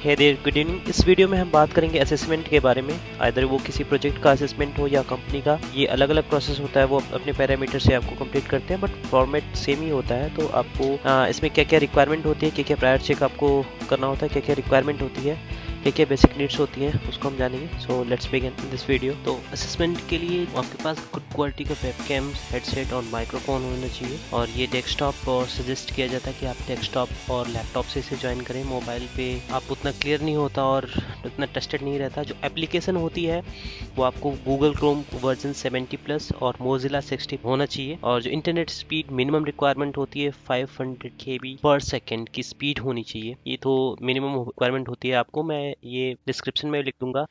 Hey there, good evening. इस video में हम बात करेंगे असेसमेंट के बारे में। आइदर वो किसी प्रोजेक्ट का असेसमेंट हो या कंपनी का, ये अलग अलग प्रोसेस होता है। वो अपने पैरामीटर से आपको कंप्लीट करते हैं, बट फॉर्मेट सेम ही होता है। तो आपको इसमें क्या क्या रिक्वायरमेंट होती है, क्या क्या प्रायर चेक आपको करना होता है, क्या क्या रिक्वायरमेंट होती है, क्या क्या बेसिक नीड्स होती हैं, उसको हम जानेंगे। So let's begin this video. तो असेसमेंट के लिए आपके पास गुड क्वालिटी का वेबकैम, हेडसेट और माइक्रोफोन होना चाहिए। और ये डेस्कटॉप और सजेस्ट किया जाता है कि आप डेस्कटॉप और लैपटॉप से इसे ज्वाइन करें। मोबाइल पे आप उतना क्लियर नहीं होता और उतना टेस्टेड नहीं रहता। जो एप्लीकेशन होती है वो आपको गूगल क्रोम वर्जन 70 प्लस और मोजिला 60 होना चाहिए। और जो इंटरनेट स्पीड मिनिमम रिक्वायरमेंट होती है 500 KB पर सेकेंड की स्पीड होनी चाहिए। ये तो मिनिमम रिक्वायरमेंट होती है आपको, मैं ये डिस्क्रिप्शन में लिख दूंगा।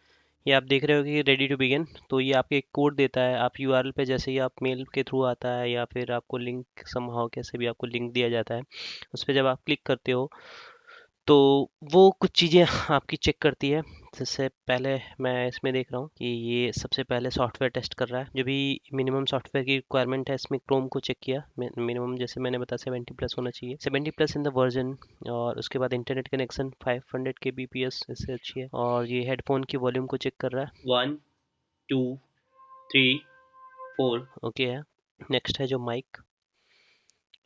ये आप देख रहे हो कि रेडी टू बिगिन, तो ये आपके एक कोड देता है। आप यूआरएल पे जैसे ही आप मेल के थ्रू आता है या फिर आपको लिंक समहाउ कैसे भी आपको लिंक दिया जाता है, उस पर जब आप क्लिक करते हो तो वो कुछ चीज़ें आपकी चेक करती है। जैसे पहले मैं इसमें देख रहा हूँ कि ये सबसे पहले सॉफ्टवेयर टेस्ट कर रहा है। जो भी मिनिमम सॉफ्टवेयर की रिक्वायरमेंट है, इसमें क्रोम को चेक किया। मिनिमम जैसे मैंने बताया 70 प्लस होना चाहिए, 70 प्लस इन द वर्जन। और उसके बाद इंटरनेट कनेक्शन 500 kbps, इससे अच्छी है। और ये हेडफोन की वॉल्यूम को चेक कर रहा है। 1 2 3 4 ओके है। नेक्स्ट है जो माइक,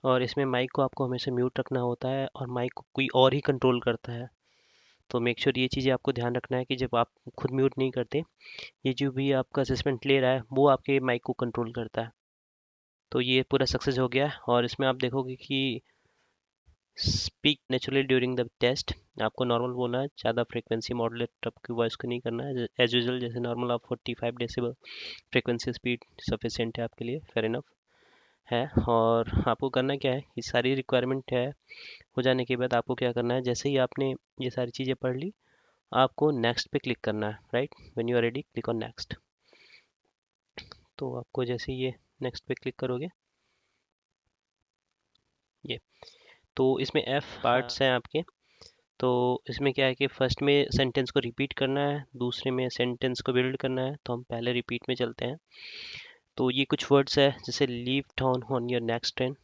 और इसमें माइक को आपको हमेशा म्यूट रखना होता है और माइक को कोई और ही कंट्रोल करता है। तो मेक श्योर ये चीज़ें आपको ध्यान रखना है कि जब आप खुद म्यूट नहीं करते, ये जो भी आपका असेसमेंट ले रहा है वो आपके माइक को कंट्रोल करता है। तो ये पूरा सक्सेस हो गया। और इसमें आप देखोगे कि speak naturally during the test, आपको नॉर्मल बोलना है, ज़्यादा फ्रीक्वेंसी मॉडुलेट आपकी वॉइस को नहीं करना है। एज यूजल जैसे नॉर्मल आप 45 डेसिबल फ्रीक्वेंसी स्पीड सफिशिएंट है आपके लिए, फेयर इनफ है। और आपको करना क्या है, ये सारी रिक्वायरमेंट है हो जाने के बाद आपको क्या करना है, जैसे ही आपने ये सारी चीज़ें पढ़ ली, आपको नेक्स्ट पे क्लिक करना है। Right, when you are ready click on next. तो आपको जैसे ये नेक्स्ट पे क्लिक करोगे, ये तो इसमें एफ पार्ट्स हैं आपके। तो इसमें क्या है कि फर्स्ट में सेंटेंस को रिपीट करना है, दूसरे में सेंटेंस को बिल्ड करना है। तो हम पहले रिपीट में चलते हैं। तो ये कुछ वर्ड्स है, जैसे leave town on your next train.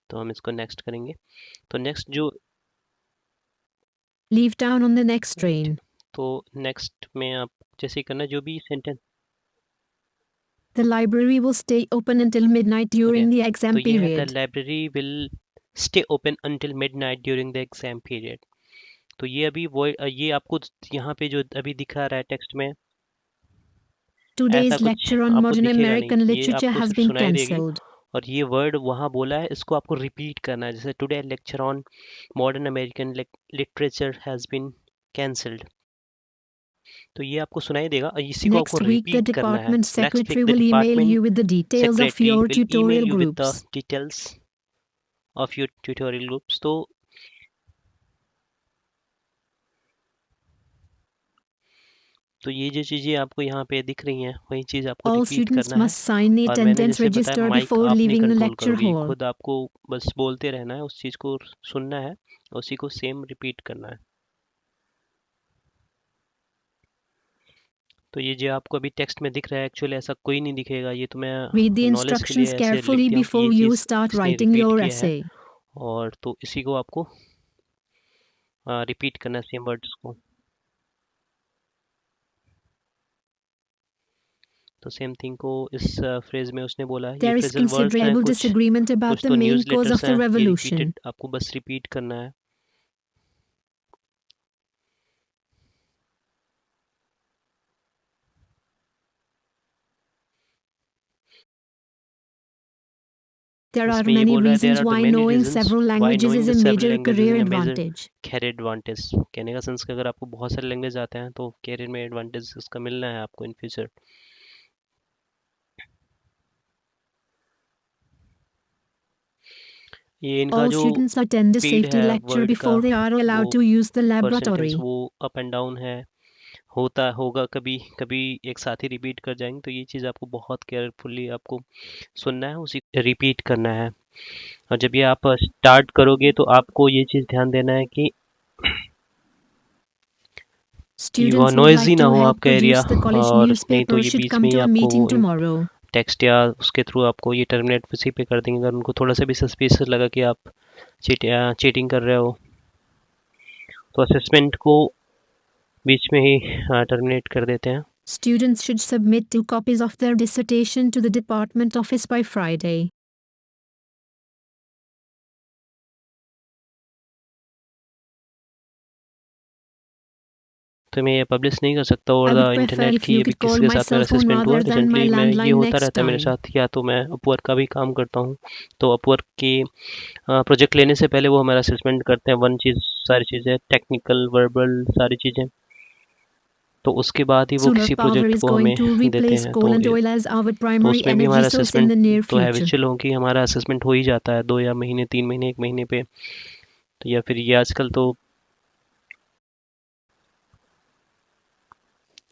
तो हम इसको नेक्स्ट करेंगे। तो नेक्स्ट जो Leave town on the next train. तो नेक्स्ट में आप जैसे ही करना, जो भी sentence The library will stay open until midnight during the तो exam ये है the period. Library will stay open until midnight during the exam period. तो ये अभी वो ये आपको यहाँ पे जो अभी दिखा रहा है टेक्स्ट में, ऐसा Today's कुछ lecture on आपको modern दिखेगा नहीं, American ये literature आपको has सिर्फ been सुनाई देगी। cancelled. और ये वर्ड वहाँ बोला है, इसको आपको रिपीट करना है। जैसे today lecture on modern American literature has been cancelled, तो ये आपको सुनाई देगा और इसी को आपको Next week, the रिपीट करना है। department next week secretary the will email department you with the details of secretary your will email tutorial you with the groups. Details of your tutorial groups. तो ये जो चीज़ें आपको यहाँ पे दिख रही हैं, वही चीज़ आपको All रिपीट students करना है। must sign the और मैंने attendance जैसे बताया, register माइक before आप नहीं leaving the कंट्रोल lecture करोगे, hall. खुद आपको बस बोलते रहना है, उस चीज़ को सुनना है, उसी को सेम रिपीट करना है। तो ये जो आपको अभी टेक्स्ट में दिख रहा है, एक्चुअली ऐसा कोई नहीं दिखेगा। ये तो मैं Read the नॉलेज के लिए instructions ऐसे लिख carefully दिया हूँ कि ये before you चीज़ start इसने writing रिपीट your किया है। essay. और तो इसी को आपको रिपीट करना है, सेम वर्ड्स को। तो सेम थिंग को इस फ्रेज में उसने बोला है। ये There is फ्रेजल वर्ड्स हैं, considerable disagreement about कुछ the तो main news cause letters of the हैं, ये revolution. रिपीटेड आपको बस रिपीट करना है। There are इसमें ये many बोल रहा है, there reasons are the why many knowing reasons several why languages knowing is the a several major languages career in a major advantage. Career advantage. कहने का सेंस कि अगर आपको बहुत सारे लैंग्वेज आते हैं तो कैरियर में एडवांटेज उसका मिलना है आपको इन फ्यूचर। ये इनका All जो students attend a speed safety है lecture वर्ड का, before they are वो allowed to use the पर सेंटेंस laboratory. वो अप एंड डाउन है, होता होगा, कभी कभी एक साथ ही रिपीट कर जाएंगे। तो ये चीज़ आपको बहुत केयरफुली आपको सुनना है, उसी रिपीट करना है। और जब ये आप स्टार्ट करोगे तो आपको ये चीज़ ध्यान देना है कि Students would नॉइजी like ना to हो help आपका एरिया, produce the college और नहीं तो newspaper ये should बीच come में ही to a आपको meeting tomorrow. टेक्स्ट या उसके थ्रू आपको ये टर्मिनेट उसी पे कर देंगे अगर उनको थोड़ा सा भी सस्पिशियस लगा कि आप चीटिंग कर रहे हो, तो असेसमेंट को बीच में ही टर्मिनेट कर देते हैं। Students should submit 2 copies of their dissertation to the department office by Friday. तो मैं ये पब्लिश नहीं कर सकता I over would the prefer internet if कि you अभी could call किसके my साथ cell मेरा phone असेसमेंट हुआ। rather than my रिसेंटली मैं ये landline होता next रहता है मेरे time. साथ, या तो मैं अपवर्क का भी काम करता हूँ, तो अपवर्क के प्रोजेक्ट लेने से पहले वो हमारा असेसमेंट करते हैं। वन चीज़, सारी चीज़ें टेक्निकल वर्बल सारी चीज़ें, तो उसके बाद ही वो Solar किसी power प्रोजेक्ट is को going हमें to देते replace हैं। coal and oil as our तो primary उसमें भी energy हमारा source in assessment the near तो future. हैबिचुअल हो कि हमारा असेसमेंट हो ही जाता है 2 या महीने 3 महीने 1 महीने पे, तो या फिर ये आजकल तो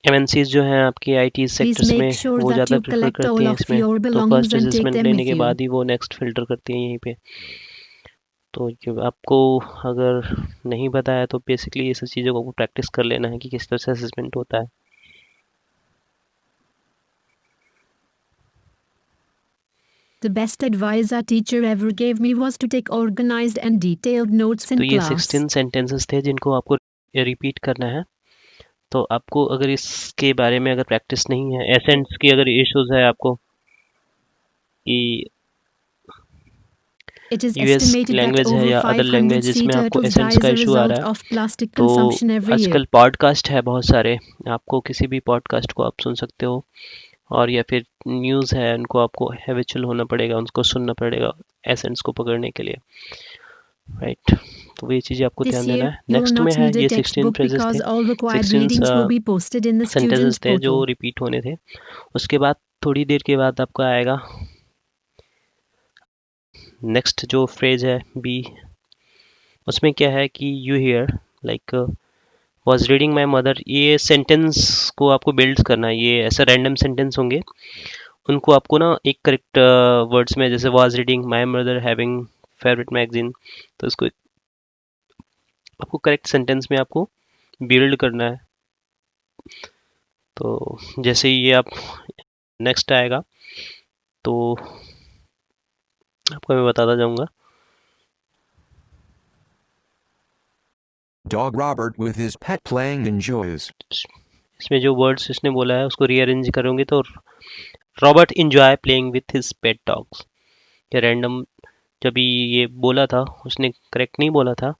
एमएनसीज जो हैं आपकी आईटी Please सेक्टर्स में, make sure वो that ज़्यादा you प्रेफर collect करती all हैं of इसमें, your तो belongings first and take assessment them लेने with के you. बाद ही वो नेक्स्ट फिल्टर करती हैं यहीं पे। तो आपको अगर नहीं पता है तो बेसिकली ये सब चीज़ों को प्रैक्टिस कर लेना है कि किस तरह से असेसमेंट होता है। The best advice a teacher ever gave me was to take organized and detailed notes तो in ये class. 16 सेंटेंसेस थे जिनको आपको रिपीट करना है। तो आपको अगर इसके बारे में अगर प्रैक्टिस नहीं है, एसेंट्स की अगर इश्यूज है आपको कि It is US estimated that language है over या अदर 500 लैंग्वेज sea जिसमें आपको turtles die एसेंट्स as का a इशू आ result रहा है, of plastic तो consumption every year. आजकल पॉडकास्ट है बहुत सारे, आपको किसी भी पॉडकास्ट को आप सुन सकते हो, और या फिर न्यूज़ है उनको आपको हैबिचुअल होना पड़ेगा, उनको सुनना पड़ेगा एसेंट्स को पकड़ने के लिए, राइट। तो ये चीज़ें आपको This ध्यान देना year, है। you will नेक्स्ट में not है need a ये 16 textbook फ्रेजेस थे, because all required 16 readings will be posted in the student sentences थे जो portal. रिपीट होने थे। उसके बाद थोड़ी देर के बाद आपका आएगा नेक्स्ट जो फ्रेज है बी, उसमें क्या है कि you here like was reading my mother, ये सेंटेंस को आपको बिल्ड करना है। ये ऐसा रैंडम सेंटेंस होंगे, उनको आपको ना एक करेक्ट वर्ड्स में, जैसे was reading my mother having favourite magazine, तो इसको आपको करेक्ट सेंटेंस में आपको बिल्ड करना है। तो जैसे ही ये आप नेक्स्ट आएगा तो आपको मैं बताता जाऊंगा। Dog Robert with his pet playing enjoys. इसमें जो वर्ड्स इसने बोला है उसको रीअरेंज करोगे तो Robert enjoy playing with his pet dogs, ये रैंडम जब ये बोला था उसने करेक्ट नहीं बोला था,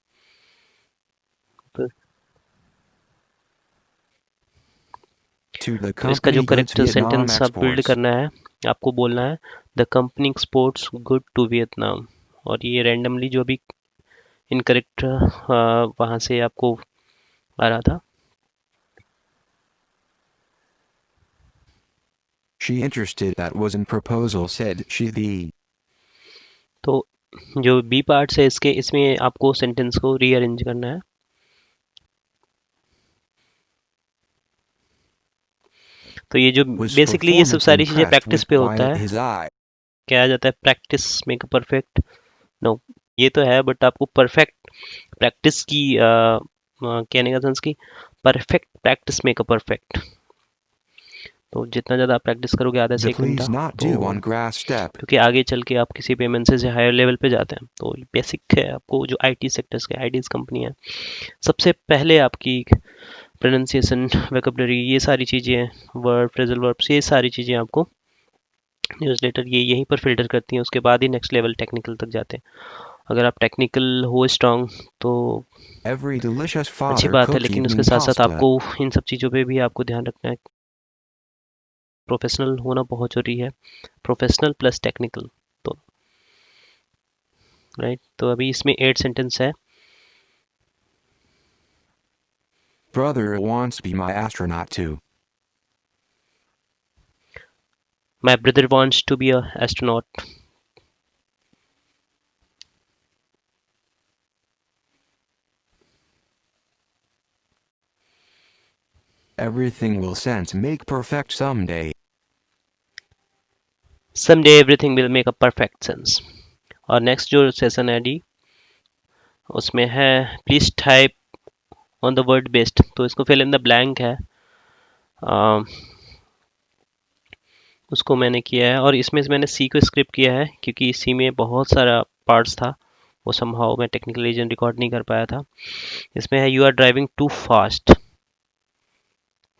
To the तो इसका जो company goods correct Vietnam sentence आप बिल्ड exports. करना है, आपको बोलना है the company exports good to Vietnam, और ये रैंडमली जो भी इनकरेक्ट वहाँ से आपको आ रहा था। She interested that was in proposal said she the. तो जो बी पार्ट्स है इसके, इसमें आपको सेंटेंस को रीअरेंज करना है। तो ये जो Was बेसिकली ये सब performance सारी चीज़ें impressed प्रैक्टिस with पे होता quiet है। his eye. क्या जाता है प्रैक्टिस मेक परफेक्ट, नो ये तो है, बट आपको परफेक्ट प्रैक्टिस की कहने का सेंस की परफेक्ट प्रैक्टिस मेक परफेक्ट, तो जितना ज़्यादा आप प्रैक्टिस करोगे, आधा से The एक घंटा, please not तो do on grass step. क्योंकि आगे चल के आप किसी पेमेंट से हायर लेवल पे जाते हैं, तो बेसिक है आपको जो आईटी सेक्टर्स के आईटीज कंपनी है, सबसे पहले आपकी प्रोनाउंसिएशन वोकैबुलरी ये सारी चीज़ें, वर्ब फ्रेजल वर्ब्स ये सारी चीज़ें आपको न्यूज़लेटर ये यहीं पर फिल्टर करती हैं, उसके बाद ही नेक्स्ट लेवल टेक्निकल तक जाते हैं। अगर आप टेक्निकल हो स्ट्रांग तो Every delicious अच्छी father बात है, cooked लेकिन उसके evening साथ साथ pasta. आपको इन सब चीज़ों पे भी आपको ध्यान रखना है, प्रोफेशनल होना बहुत जरूरी है, प्रोफेशनल प्लस टेक्निकल, तो राइट। तो अभी इसमें 8 सेंटेंस है। Brother wants to be my astronaut too. My brother wants to be a astronaut. Everything will sense make perfect someday. Someday everything will make a perfect sense. और next जो session है D, उसमें है please type on the word based, तो इसको fill in the blank है, उसको मैंने किया है। और इसमें से मैंने सी को स्क्रिप्ट किया है क्योंकि सी में बहुत सारा पार्ट्स था, वो समहाउ मैं टेक्निकल रीजन रिकॉर्ड नहीं कर पाया था। इसमें है you are driving too fast,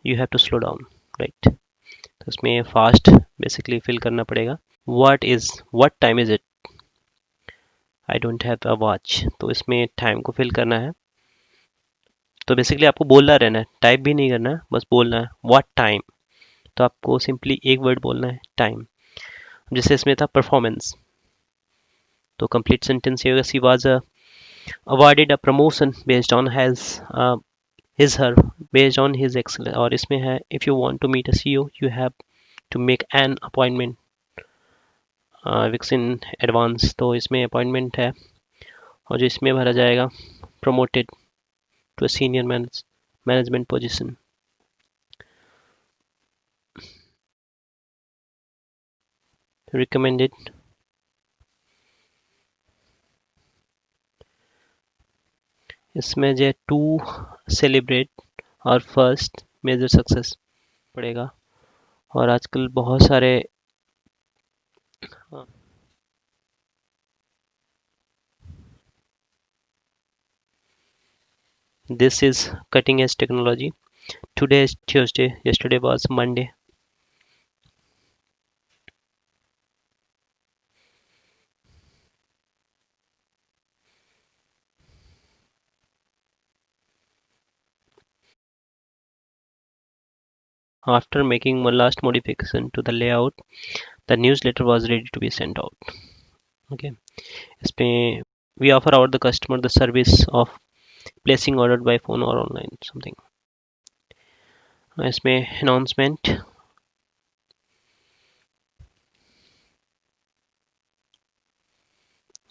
you have to slow down, right. तो इसमें फास्ट बेसिकली फिल करना पड़ेगा। What time is it, I don't have a watch, तो इसमें टाइम को फिल करना है। तो बेसिकली आपको बोलना रहना है, टाइप भी नहीं करना है, बस बोलना है व्हाट टाइम। तो आपको सिंपली एक वर्ड बोलना है, टाइम। जैसे इसमें था परफॉर्मेंस, तो कंप्लीट सेंटेंस ये होगा, she was awarded a promotion based on his her based on his excellence। और इसमें है if you want to meet a CEO you have to make an appointment weeks in advance, तो इसमें appointment है। और जो इसमें भरा जाएगा promoted to a senior management position। recommended इसमें जो टू सेलिब्रेट और फर्स्ट मेजर सक्सेस पड़ेगा। और आजकल बहुत सारे this is cutting edge technology, today is Tuesday, yesterday was Monday। After making one last modification to the layout, the newsletter was ready to be sent out। Okay, इसमें we offer out the customer the service of placing order by phone or online something। इसमें announcement,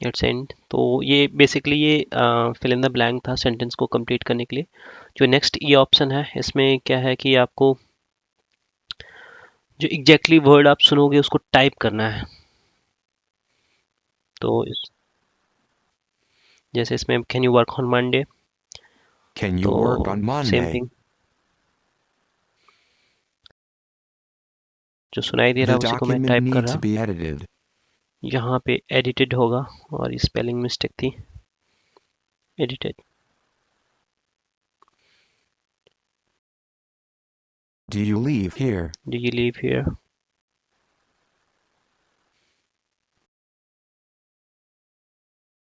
it's and. तो ये basically ये fill in the blank था sentence को complete करने के लिए। जो नेक्स्ट ये ऑप्शन है, इसमें क्या है कि आपको जो एग्जैक्टली वर्ड आप सुनोगे उसको टाइप करना है। तो जैसे इसमें can you work on Monday, Can you तो work on same Monday? Thing जो सुनाई दे रहा The है उसी को मैं document टाइप कर needs to रहा। be edited. यहाँ पे एडिटेड होगा और स्पेलिंग मिस्टेक थी, edited. Do you leave here? Do you leave here,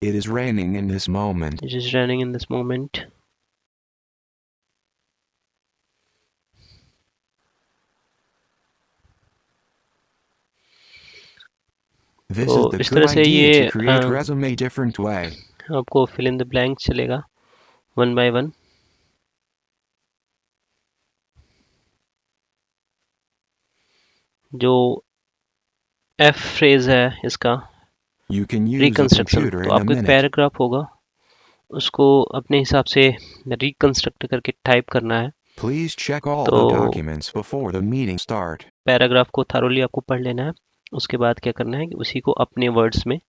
It is raining in this moment. It is running in this moment. This तो is the इस good तरह से idea to ये create resume different way. आपको fill in the blank चलेगा one by one. जो F phrase है इसका You can use a reconstruction, computer तो in a आपको एक minute. पैराग्राफ होगा, उसको अपने हिसाब से रिकंस्ट्रक्ट करके टाइप करना है। Please check all तो the documents before the meeting start. Paragraph को थारोली आपको पढ़ लेना है। उसके बाद क्या करना है कि उसी को अपने वर्ड्स में,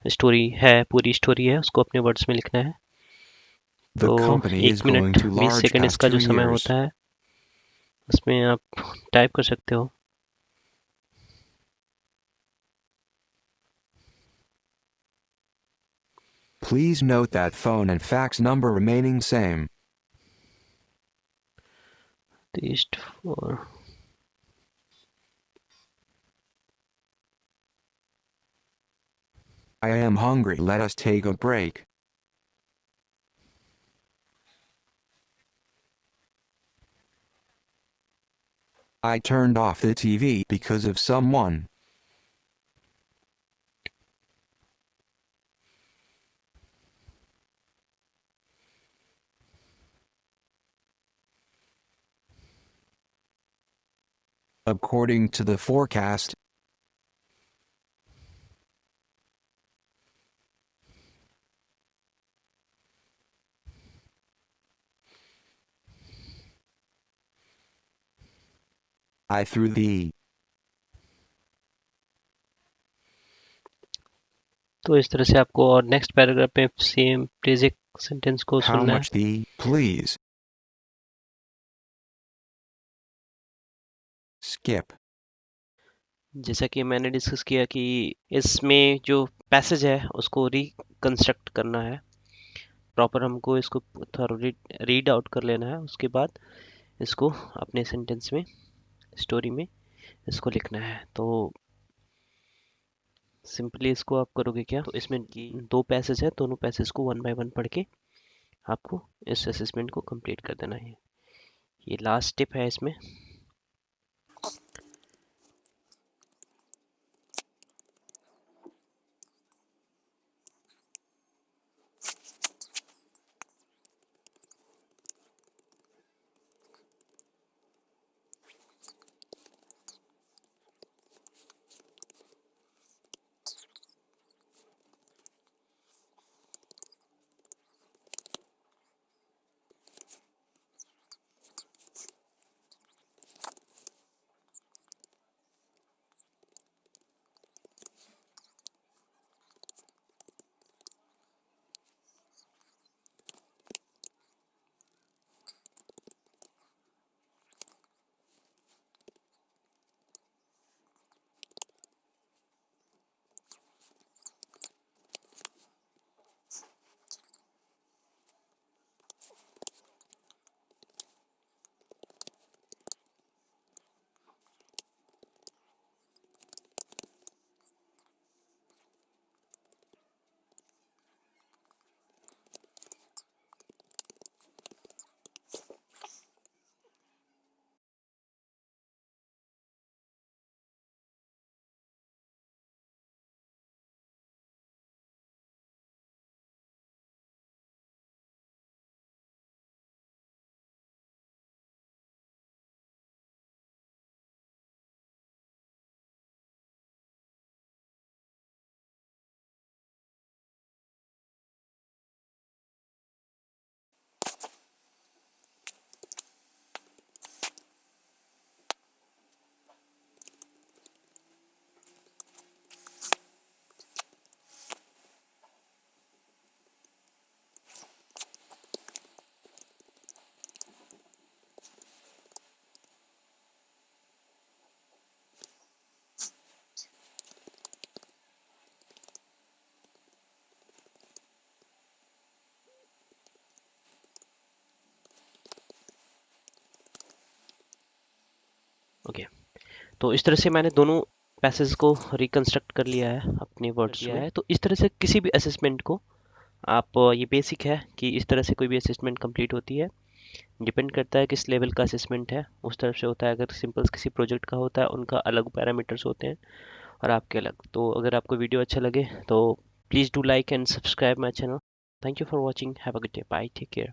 स्टोरी है पूरी स्टोरी है उसको अपने वर्ड्स में लिखना है। The तो company is 1 going minute to 20 large second past इसका जो 2 समय years. होता है उसमें आप टाइप कर सकते हो। Please note that phone and fax number remaining same. Test for I am hungry. Let us take a break. I turned off the TV because of someone. According to the forecast, I threw the. तो इस तरह से आपको और next paragraph में same basic sentence को How सुनना है। much the, please? skip, जैसा कि मैंने डिस्कस किया कि इसमें जो पैसेज है उसको रिकंस्ट्रक्ट करना है प्रॉपर, हमको इसको थोड़ा रीड आउट कर लेना है, उसके बाद इसको अपने सेंटेंस में, स्टोरी में इसको लिखना है। तो सिंपली इसको आप करोगे क्या, तो इसमें दो पैसेज है, दोनों पैसेज को वन बाय वन पढ़ के आपको इस असेसमेंट को कंप्लीट कर देना है। ये लास्ट स्टेप है इसमें। ओके, तो इस तरह से मैंने दोनों पैसेज को रिकंस्ट्रक्ट कर लिया है अपने वर्ड्स में। तो इस तरह से किसी भी असेसमेंट को आप, ये बेसिक है कि इस तरह से कोई भी असेसमेंट कंप्लीट होती है। डिपेंड करता है किस लेवल का असेसमेंट है, उस तरफ से होता है। अगर सिंपल किसी प्रोजेक्ट का होता है, उनका अलग पैरामीटर्स होते हैं और आपके अलग। तो अगर आपको वीडियो अच्छा लगे तो please do like and subscribe my channel. Thank you for watching, have a good day, bye, take care.